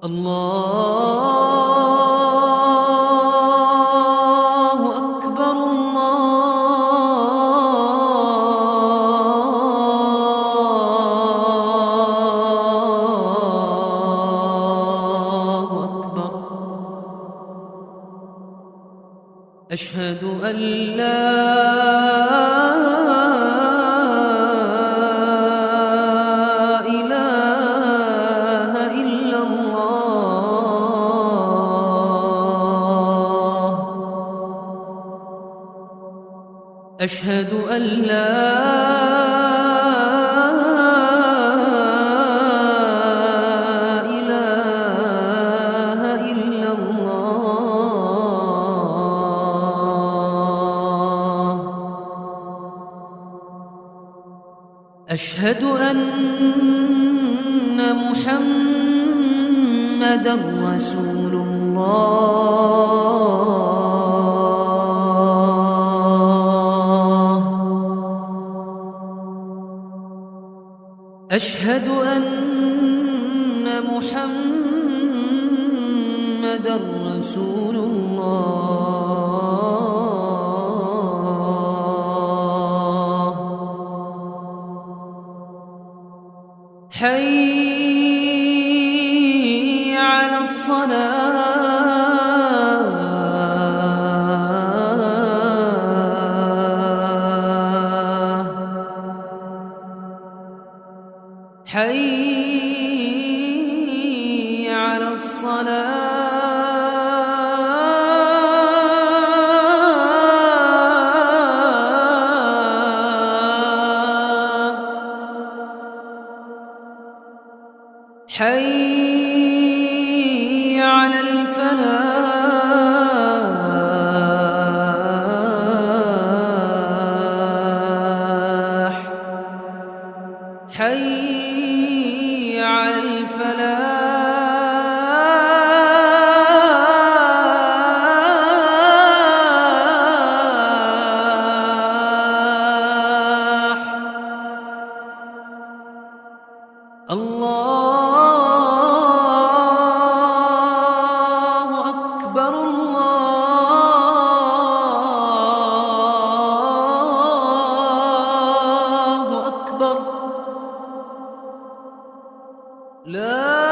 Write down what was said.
الله أكبر الله أكبر. أشهد أن لا إله إلا الله. أشهد أن لا إله إلا الله. أشهد أن محمدًا رسول الله. أشهد أن محمدًا رسول الله. حي على الصلاة. حي على الصلاة. حي على الفلاح. حي على الفلاح. الله أكبر الله أكبر. لا